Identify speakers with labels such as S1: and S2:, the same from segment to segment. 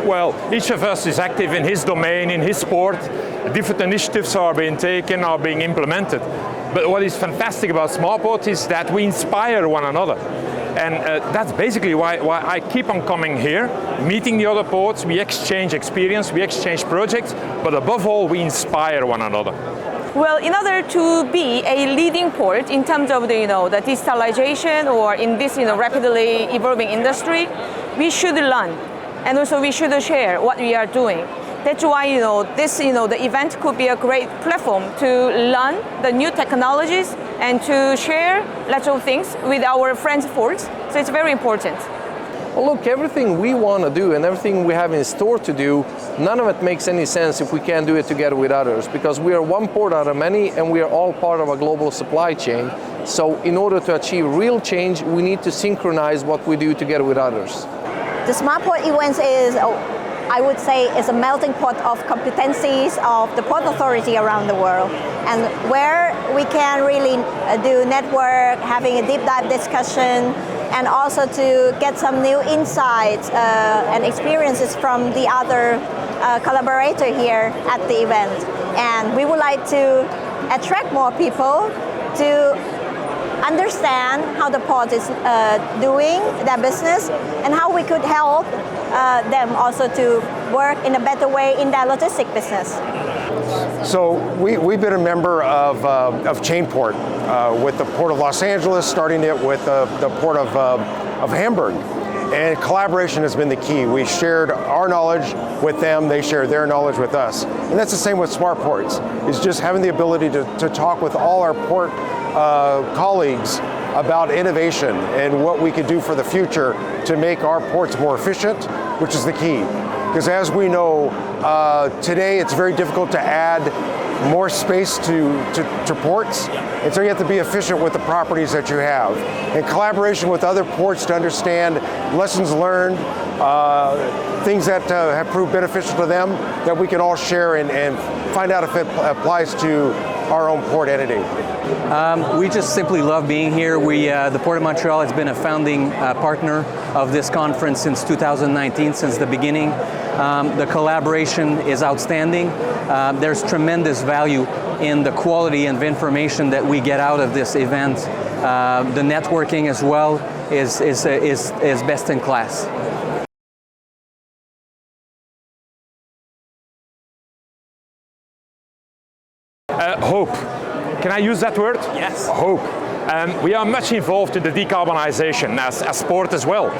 S1: Well, each of us is active in his domain, in his sport. Different initiatives are being taken, are being implemented. But what is fantastic about Smartport is that we inspire one another. And that's basically why I keep on coming here, meeting the other ports, we exchange experience, we exchange projects, but above all, we inspire one another.
S2: Well, in order to be a leading port in terms of the digitalization or in this rapidly evolving industry, we should learn, and also we should share what we are doing. That's why this the event could be a great platform to learn the new technologies and to share lots of things with our friends ports. So it's very important.
S3: Well, look, everything we want to do and everything we have in store to do, none of it makes any sense if we can't do it together with others, because we are one port out of many and we are all part of a global supply chain. So in order to achieve real change, we need to synchronize what we do together with others.
S4: The Smartport events is, I would say, is a melting pot of competencies of the port authority around the world, and where we can really do network, having a deep dive discussion, and also to get some new insights and experiences from the other collaborator here at the event. And we would like to attract more people to understand how the port is doing their business and how we could help them also to work in a better way in their logistic business.
S5: So we've been a member of Chainport with the Port of Los Angeles, starting it with the Port of Hamburg. And collaboration has been the key. We shared our knowledge with them, they shared their knowledge with us. And that's the same with Smart Ports, is just having the ability to talk with all our port colleagues about innovation and what we could do for the future to make our ports more efficient, which is the key. Because as we know, today it's very difficult to add more space to ports, and so you have to be efficient with the properties that you have. In collaboration with other ports to understand lessons learned, things that have proved beneficial to them that we can all share and find out if it applies to our own port entity.
S6: We just simply love being here. The Port of Montreal has been a founding partner of this conference since 2019, since the beginning. The collaboration is outstanding. There's tremendous value in the quality of information that we get out of this event. The networking as well is best in class.
S1: Hope. Can I use that word?
S6: Yes.
S1: Hope. We are much involved in the decarbonization as port as well.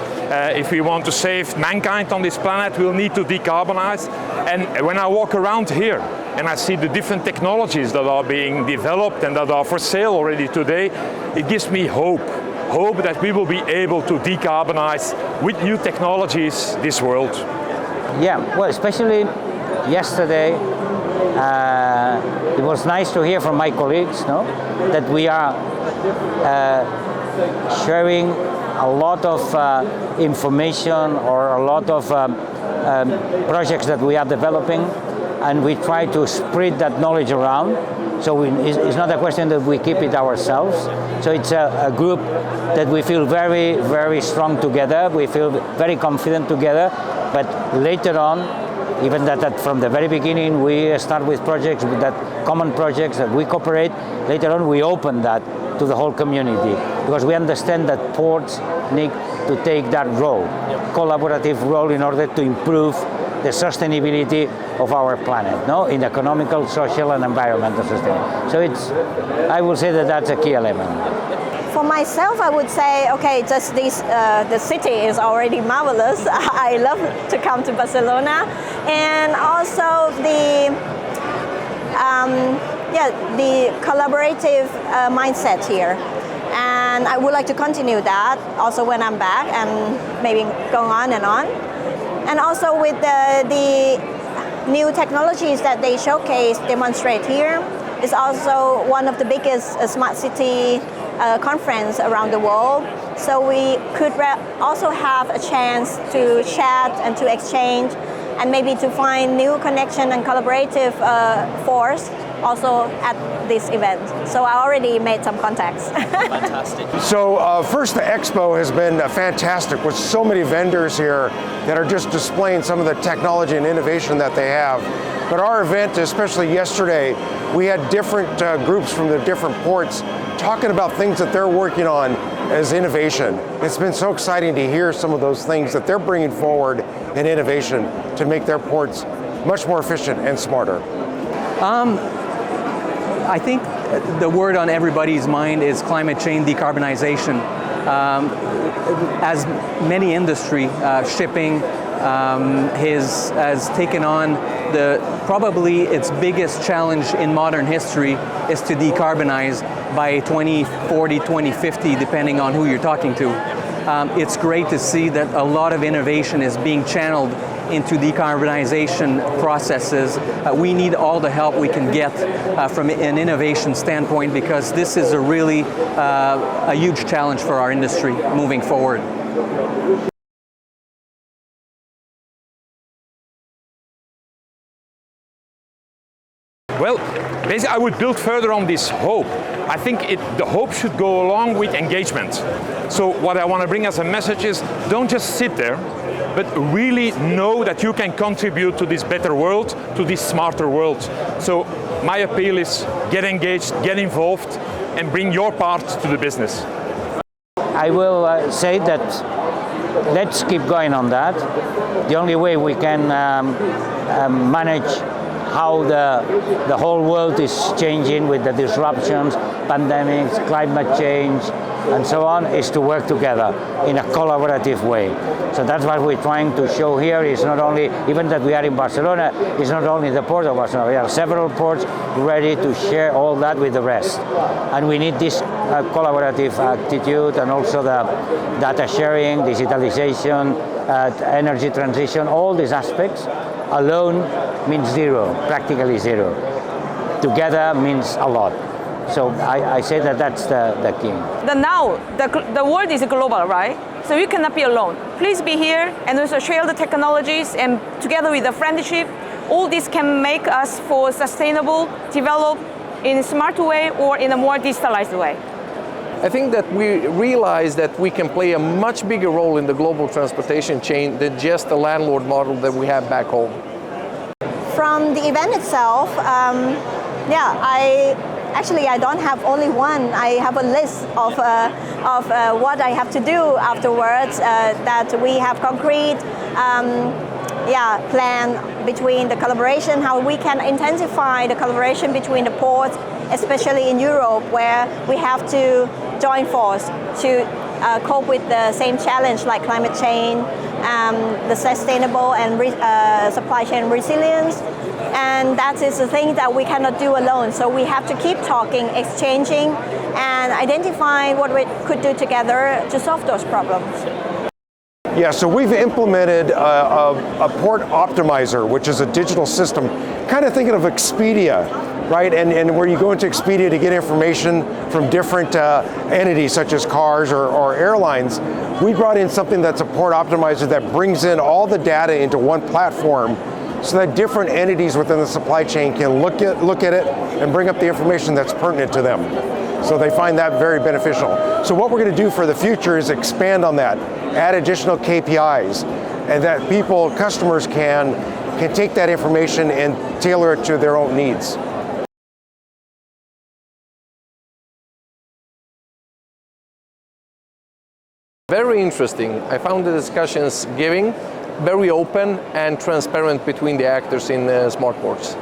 S1: If we want to save mankind on this planet, we'll need to decarbonize. And when I walk around here and I see the different technologies that are being developed and that are for sale already today, it gives me hope. Hope that we will be able to decarbonize with new technologies this world.
S7: Yeah, well, especially yesterday, it was nice to hear from my colleagues, that we are sharing a lot of information or a lot of projects that we are developing, and we try to spread that knowledge around. So it's not a question that we keep it ourselves. So it's a group that we feel very, very strong together. We feel very confident together. But later on, even that from the very beginning, we start with projects, with that common projects that we cooperate. Later on, we open that to the whole community, because we understand that ports need to take that role, collaborative role, in order to improve the sustainability of our planet, in economical, social, and environmental sustainability. So I would say that that's a key element.
S4: For myself, I would say, okay, just this, the city is already marvelous. I love to come to Barcelona, and also the collaborative mindset here. And I would like to continue that also when I'm back, and maybe go on and on. And also with the new technologies that they showcase, demonstrate here, is also one of the biggest smart city conference around the world. So we could also have a chance to chat and to exchange and maybe to find new connection and collaborative force also at this event. So I already made some contacts.
S6: Fantastic.
S5: So first, the expo has been fantastic with so many vendors here that are just displaying some of the technology and innovation that they have. But our event, especially yesterday, we had different groups from the different ports talking about things that they're working on as innovation. It's been so exciting to hear some of those things that they're bringing forward in innovation to make their ports much more efficient and smarter.
S6: I think the word on everybody's mind is climate change, decarbonization. As many industry, shipping has taken on probably its biggest challenge in modern history is to decarbonize by 2040, 2050, depending on who you're talking to. It's great to see that a lot of innovation is being channeled into decarbonization processes. We need all the help we can get from an innovation standpoint, because this is a really a huge challenge for our industry moving forward.
S1: Well, basically, I would build further on this hope. I think the hope should go along with engagement. So what I want to bring as a message is, don't just sit there, but really know that you can contribute to this better world, to this smarter world. So my appeal is, get engaged, get involved, and bring your part to the business.
S7: I will say that let's keep going on that. The only way we can manage how the whole world is changing with the disruptions, pandemics, climate change, and so on, is to work together in a collaborative way. So that's what we're trying to show here. Is not only, even that we are in Barcelona, it's not only the port of Barcelona. We have several ports ready to share all that with the rest. And we need this collaborative attitude, and also the data sharing, digitalization, energy transition, all these aspects. Alone means zero, practically zero. Together means a lot. So I say that that's the key.
S2: The world is global, right? So you cannot be alone. Please be here and also share the technologies, and together with the friendship, all this can make us for sustainable, develop in a smart way or in a more digitalized way.
S3: I think that we realize that we can play a much bigger role in the global transportation chain than just the landlord model that we have back home.
S4: From the event itself, I don't have only one. I have a list of what I have to do afterwards, that we have concrete plan between the collaboration, how we can intensify the collaboration between the ports, especially in Europe, where we have to join force to cope with the same challenge like climate change, the sustainable and supply chain resilience. And that is the thing that we cannot do alone. So we have to keep talking, exchanging, and identify what we could do together to solve those problems.
S5: Yeah, so we've implemented a port optimizer, which is a digital system, kind of thinking of Expedia, right? And where you go into Expedia to get information from different entities such as cars or airlines. We brought in something that's a port optimizer that brings in all the data into one platform, so that different entities within the supply chain can look at it and bring up the information that's pertinent to them. So they find that very beneficial. So what we're going to do for the future is expand on that, add additional KPIs, and that customers can take that information and tailor it to their own needs.
S3: Very interesting. I found the discussions very open and transparent between the actors in smart ports.